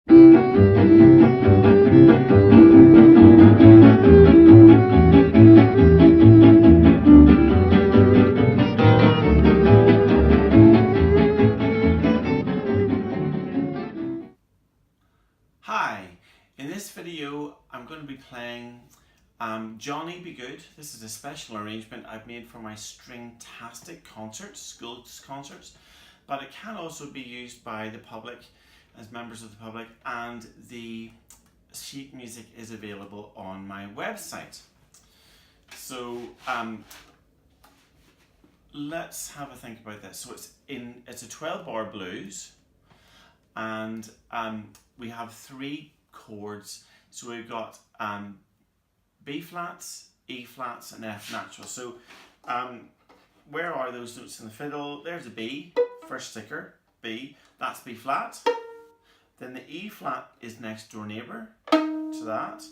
Hi, in this video I'm going to be playing Johnny Be Good. This is a special arrangement I've made for my Stringtastic concerts, school concerts, but it can also be used by the public as members of the public, and the sheet music is available on my website. So let's have a think about this. So it's a 12-bar blues, and we have 3 chords. So we've got B flats, E flats, and F natural. So where are those notes in the fiddle? There's a B, first sticker, B, that's B flat. Then the E flat is next door neighbour to that.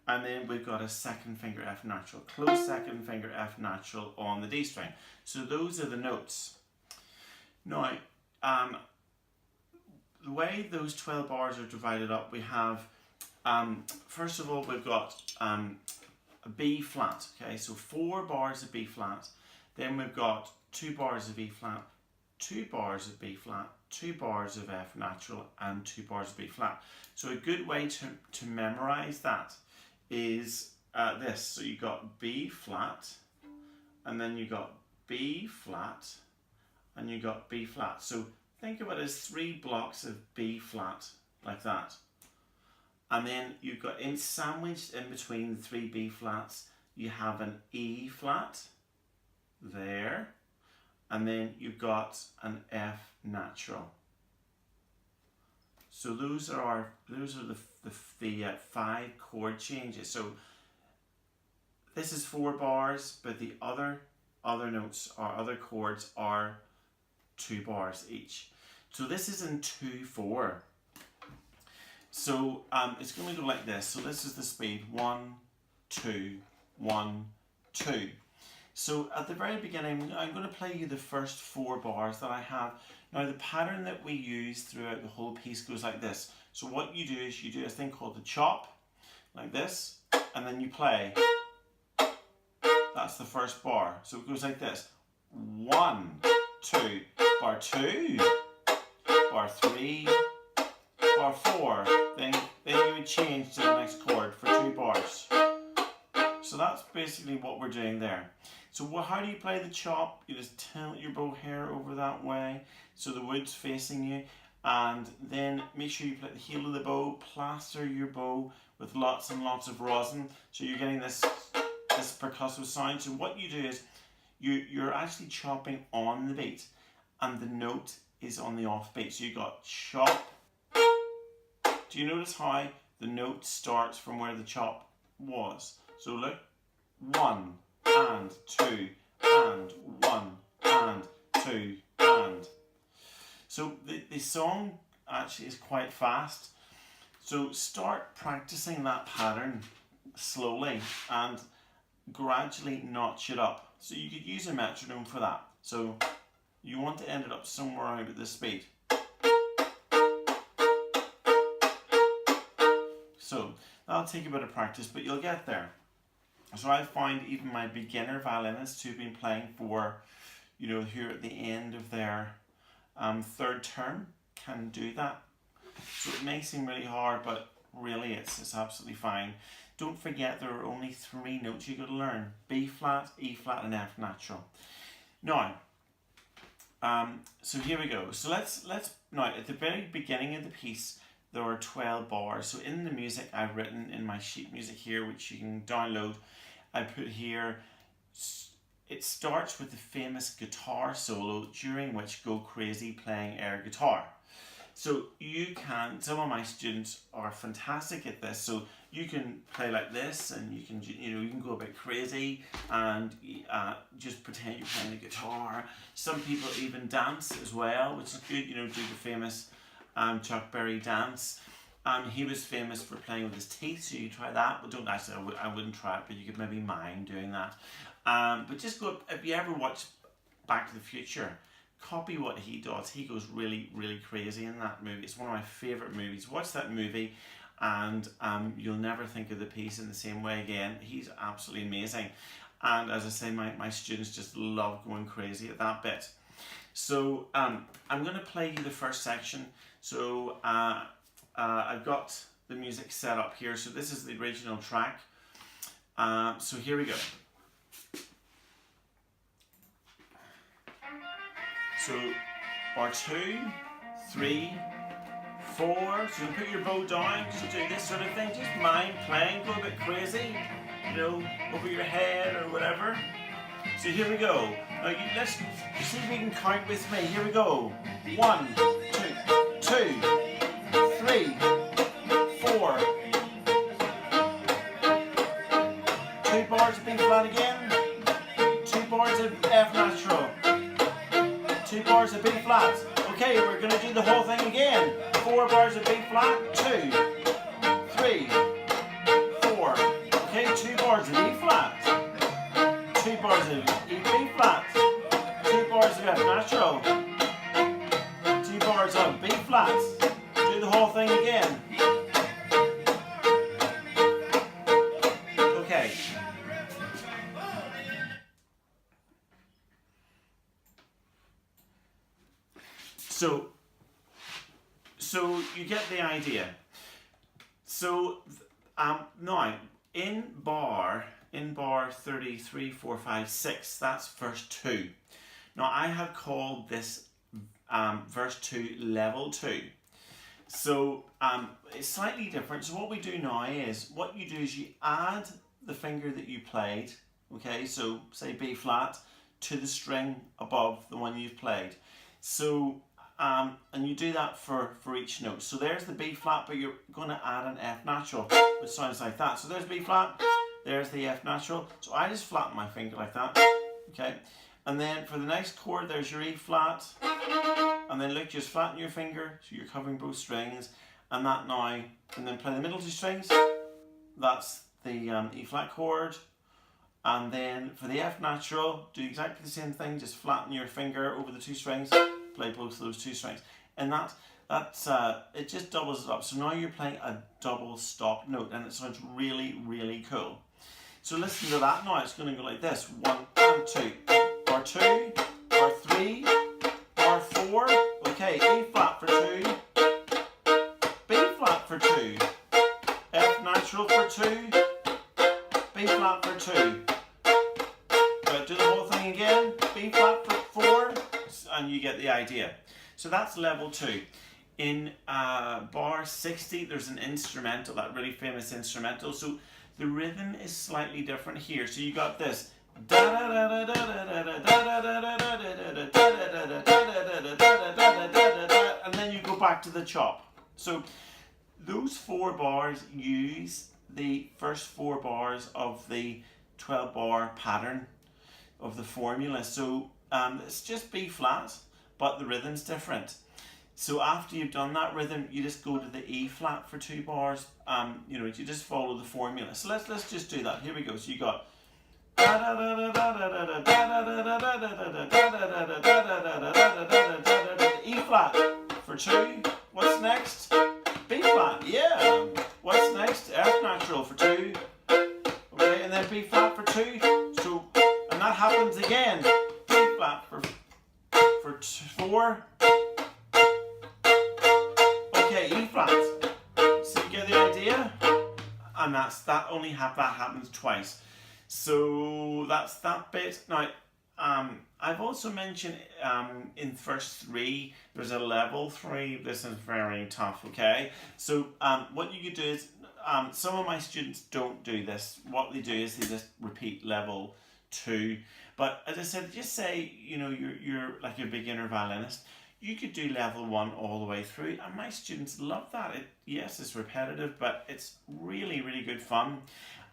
And then we've got a second finger F natural, close second finger F natural on the D string. So those are the notes. Now, the way those 12 bars are divided up, we have, first of all, we've got a B flat, okay, so 4 bars of B flat, then we've got 2 bars of E flat, 2 bars of B flat, 2 bars of F natural, and 2 bars of B flat. So a good way to memorize that is this. So you got B flat, and then you got B flat, and you got B flat. So think of it as 3 blocks of B flat, like that. And then you've got sandwiched in between the 3 B flats, you have an E flat there, and then you've got an F natural. So those are the 5 chord changes. So this is 4 bars, but the other notes or other chords are 2 bars each. So this is in 2/4. So it's going to go like this. So this is the speed: 1, 2, 1, 2. So at the very beginning, I'm going to play you the first 4 bars that I have. Now the pattern that we use throughout the whole piece goes like this. So what you do is you do a thing called the chop, like this, and then you play. That's the first bar. So it goes like this: 1, 2, bar 2, bar 3, bar 4. Then you would change to the next chord for 2 bars. So that's basically what we're doing there. So how do you play the chop? You just tilt your bow hair over that way so the wood's facing you, and then make sure you play the heel of the bow, plaster your bow with lots and lots of rosin, so you're getting this percussive sound. So what you do is you're actually chopping on the beat, and the note is on the off beat. So you got chop. Do you notice how the note starts from where the chop was? So look, 1 and 2 and 1 and 2 and. So the song actually is quite fast. So start practicing that pattern slowly and gradually notch it up. So you could use a metronome for that. So you want to end it up somewhere around at this speed. So that'll take a bit of practice, but you'll get there. So I find even my beginner violinists who've been playing for, here at the end of their 3rd term can do that. So it may seem really hard, but really it's absolutely fine. Don't forget there are only 3 notes you got to learn: B flat, E flat, and F natural. Now, so here we go. So let's now at the very beginning of the piece there are 12 bars. So in the music I've written in my sheet music here, which you can download, I put here, it starts with the famous guitar solo during which Go Crazy playing air guitar. So some of my students are fantastic at this, so you can play like this, and you can go a bit crazy and just pretend you're playing the guitar. Some people even dance as well, which is good, do the famous Chuck Berry dance. He was famous for playing with his teeth, so you try that, but don't actually, I wouldn't try it, but you could maybe mime doing that. But just go, if you ever watch Back to the Future, copy what he does. He goes really, really crazy in that movie. It's one of my favourite movies. Watch that movie and you'll never think of the piece in the same way again. He's absolutely amazing. And as I say, my students just love going crazy at that bit. So I'm going to play you the first section. So I've got the music set up here. So this is the original track. So here we go. So bar 2, 3, 4. So you put your bow down, just do this sort of thing. Just mind playing, go a bit crazy, you know, over your head or whatever. So here we go. Now let's see if you can count with me. Here we go. 1, 2, 3, 4. 2 bars of B flat again. 2 bars of F natural. 2 bars of B flat. Okay, we're going to do the whole thing again. 4 bars of B flat. 2, 3, 4. Okay, 2 bars of E flat. 2 bars of E B flat. 2 bars of F natural. 2 bars of B flat. Do the whole thing again. Okay. So you get the idea. So now in bar 33, 4, 5, 6, that's verse 2. Now I have called this verse 2 level 2. So it's slightly different. So what we do now is, what you do is you add the finger that you played, okay, so say B flat, to the string above the one you've played. So and you do that for each note. So there's the B flat, but you're going to add an F natural, which sounds like that. So there's B flat, there's the F natural. So I just flatten my finger like that, okay? And then for the next chord, there's your E flat. And then look, just flatten your finger, so you're covering both strings. And that now, and then play the middle 2 strings. That's the E flat chord. And then for the F natural, do exactly the same thing, just flatten your finger over the 2 strings. Play both of those 2 strings, and that's it just doubles it up. So now you're playing a double stop note, and it sounds really, really cool. So listen to that now. It's going to go like this: 1 and 2, bar 2, bar 3, bar 4. Okay, E flat for 2, B flat for 2, F natural for 2, B flat for 2. Right, do the whole thing again. B flat for 4. And you get the idea. So that's level 2. In bar 60, there's an instrumental, that really famous instrumental. So the rhythm is slightly different here. So you got this. And then you go back to the chop. So those 4 bars use the first 4 bars of the 12-bar pattern of the formula. So it's just B flat, but the rhythm's different. So after you've done that rhythm, you just go to the E flat for 2 bars. You know, you just follow the formula. So let's just do that. Here we go. So you got E flat for 2. What's next? B flat. Yeah. What's next? F natural for 2. Okay, and then B flat for 2. So, and that happens again. Flat for 4. Okay, E flat. So you get the idea? And that happens twice. So that's that bit. Now, I've also mentioned in verse 3, there's a level 3. This is very tough, okay? So what you could do is, some of my students don't do this. What they do is they just repeat level 2. But as I said, just say, you know, you're like a beginner violinist. You could do level 1 all the way through, and my students love that. Yes, it's repetitive, but it's really, really good fun.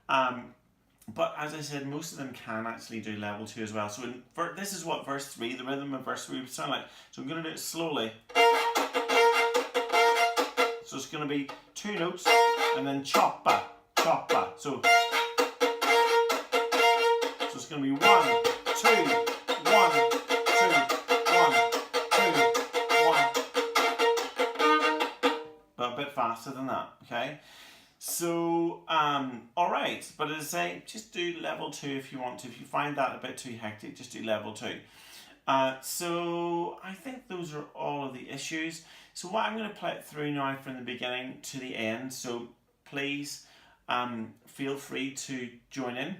But as I said, most of them can actually do level 2 as well. So this is what verse 3, the rhythm of verse 3 would sound like. So I'm going to do it slowly. So it's going to be 2 notes, and then choppa, choppa. So it's going to be 1, 2, 1, 2, 1. a bit faster than that, okay? So, all right, but as I say, just do level 2 if you want to. If you find that a bit too hectic, just do level 2. So I think those are all of the issues. So what I'm going to play it through now from the beginning to the end. So please feel free to join in.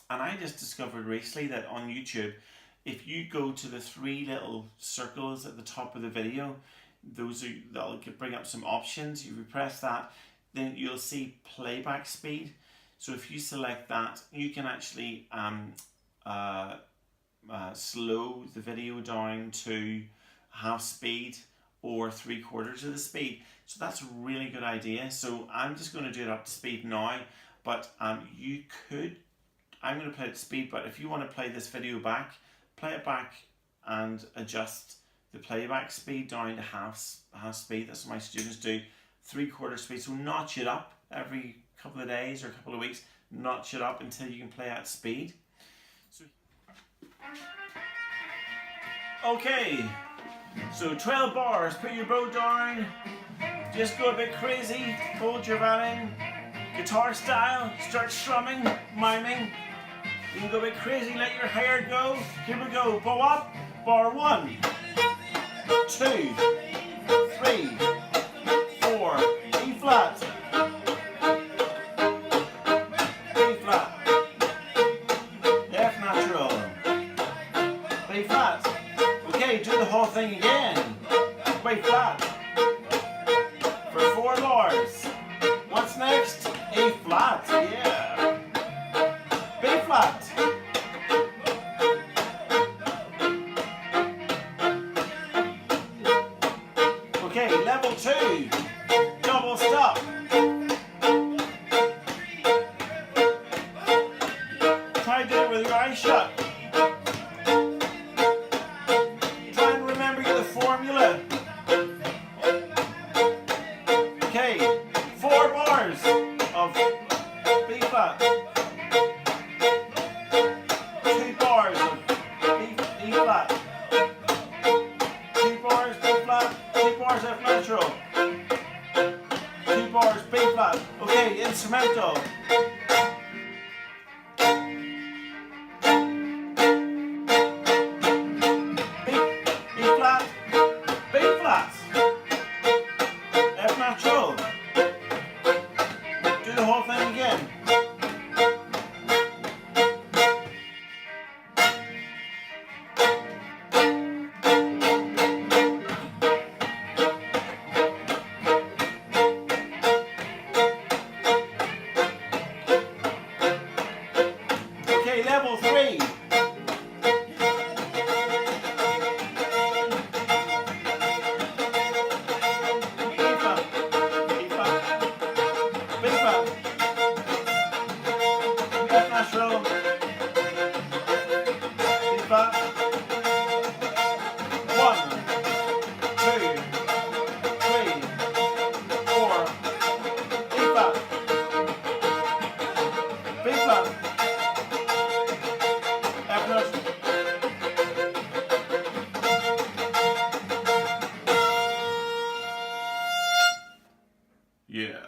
And I just discovered recently that on YouTube, if you go to the 3 little circles at the top of the video, that'll bring up some options. If you press that, then you'll see playback speed. So if you select that, you can actually slow the video down to half speed or 3/4 of the speed. So that's a really good idea. So I'm just going to do it up to speed now, but I'm going to play it to speed, but if you want to play this video back, play it back and adjust the playback speed down to half speed. That's what my students do. 3/4 speed. So notch it up every couple of days or a couple of weeks. Notch it up until you can play at speed. Okay, so 12 bars. Put your bow down. Just go a bit crazy. Hold your violin. Guitar style. Start strumming, miming. You can go a bit crazy. Let your hair go. Here we go. Bow up. Bar 1, 2, 3, 4. E flat. B flat. F natural. B flat. Okay, do the whole thing again. B flat. For 4 bars. What's next? A flat. Yeah. B flat. Okay, level 2. Double stop. Try to do it with your eyes shut. Try and remember the formula. Okay, 4 bars of B flat. 2 bars of E flat. 2 bars B flat. 2 bars F natural. 2 bars B flat. Okay, instrumental. B flat. B flat. F natural. Do the whole thing again. Okay, level 3. F natural. B flat. 1, 2, 3, 4. E flat. B flat. F natural. Yeah.